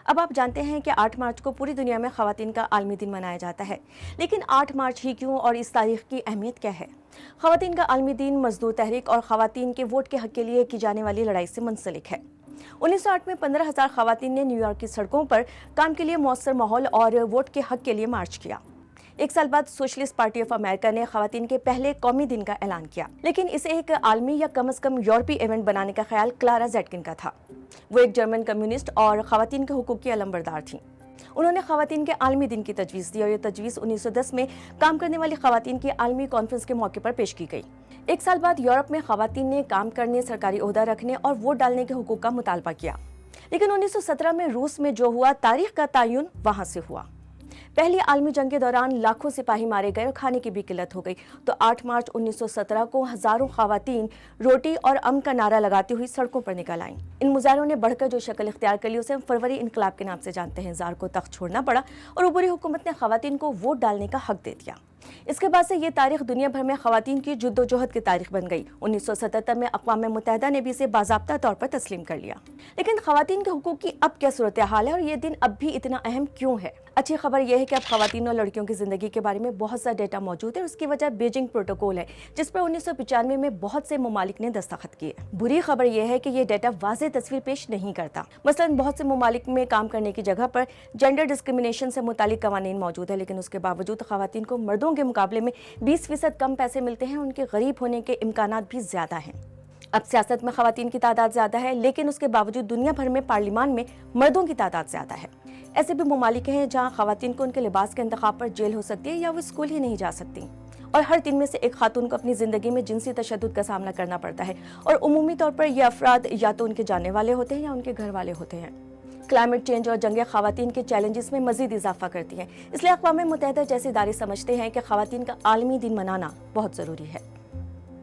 اب آپ جانتے ہیں کہ 8 مارچ کو پوری دنیا میں خواتین کا عالمی دن منایا جاتا ہے، لیکن 8 مارچ ہی کیوں اور اس تاریخ کی اہمیت کیا ہے؟ خواتین کا عالمی دن مزدور تحریک اور خواتین کے ووٹ کے حق کے لیے کی جانے والی لڑائی سے منسلک ہے۔ 1908 میں 15,000 خواتین نے نیو یارک کی سڑکوں پر کام کے لیے مؤثر ماحول اور ووٹ کے حق کے لیے مارچ کیا۔ ایک سال بعد سوشلسٹ پارٹی آف امریکہ نے خواتین کے پہلے قومی دن کا اعلان کیا، لیکن اسے ایک عالمی یا کم از کم یورپی ایونٹ بنانے کا خیال کلارا زیٹکن کا تھا۔ وہ ایک جرمن کمیونسٹ اور خواتین کے حقوق کی علمبردار تھیں۔ انہوں نے خواتین کے عالمی دن کی تجویز دی اور یہ تجویز 1910 میں کام کرنے والی خواتین کی عالمی کانفرنس کے موقع پر پیش کی گئی۔ ایک سال بعد یورپ میں خواتین نے کام کرنے، سرکاری عہدہ رکھنے اور ووٹ ڈالنے کے حقوق کا مطالبہ کیا، لیکن 1917 میں روس میں جو ہوا، تاریخ کا تعین وہاں سے ہوا۔ پہلی عالمی جنگ کے دوران لاکھوں سپاہی مارے گئے اور کھانے کی بھی قلت ہو گئی، تو 8 مارچ 1917 کو ہزاروں خواتین روٹی اور امن کا نعرہ لگاتی ہوئی سڑکوں پر نکل آئیں۔ ان مظاہروں نے بڑھ کر جو شکل اختیار کر لی اسے ہم فروری انقلاب کے نام سے جانتے ہیں۔ زار کو تخت چھوڑنا پڑا اور عبوری حکومت نے خواتین کو ووٹ ڈالنے کا حق دے دیا۔ اس کے بعد سے یہ تاریخ دنیا بھر میں خواتین کی جدوجہد کی تاریخ بن گئی۔ 1977 میں اقوام متحدہ نے بھی اسے باضابطہ طور پر تسلیم کر لیا۔ لیکن خواتین کے حقوق کی اب کیا صورتحال ہے اور یہ دن اب بھی اتنا اہم کیوں ہے؟ اچھی خبر یہ ہے کہ اب خواتین اور لڑکیوں کی زندگی کے بارے میں بہت سا ڈیٹا موجود ہے، اور اس کی وجہ بیجنگ پروٹوکول ہے، جس پر 1995 میں بہت سے ممالک نے دستخط کیے۔ بری خبر یہ ہے کہ یہ ڈیٹا واضح تصویر پیش نہیں کرتا۔ مثلا بہت سے ممالک میں کام کرنے کی جگہ پر جینڈر ڈسکریمنیشن سے متعلق قوانین موجود ہے، لیکن اس کے باوجود خواتین کو مردوں کے مقابلے میں 20% کم پیسے ملتے ہیں، ان کے غریب ہونے کے امکانات بھی زیادہ ہیں۔ اب سیاست میں خواتین کی تعداد زیادہ ہے، لیکن اس کے باوجود دنیا بھر میں پارلیمان میں مردوں کی تعداد زیادہ ہے۔ ایسے بھی ممالک ہیں جہاں خواتین کو ان کے لباس کے انتخاب پر جیل ہو سکتی ہے یا وہ اسکول ہی نہیں جا سکتی، اور ہر 3 میں سے ایک خاتون کو اپنی زندگی میں جنسی تشدد کا سامنا کرنا پڑتا ہے، اور عمومی طور پر یہ افراد یا تو ان کے جاننے والے ہوتے ہیں یا ان کے گھر والے ہوتے ہیں۔ کلائمیٹ چینج اور جنگیں خواتین کے چیلنجز میں مزید اضافہ کرتی ہیں، اس لیے اقوام متحدہ جیسے ادارے سمجھتے ہیں کہ خواتین کا عالمی دن منانا بہت ضروری ہے۔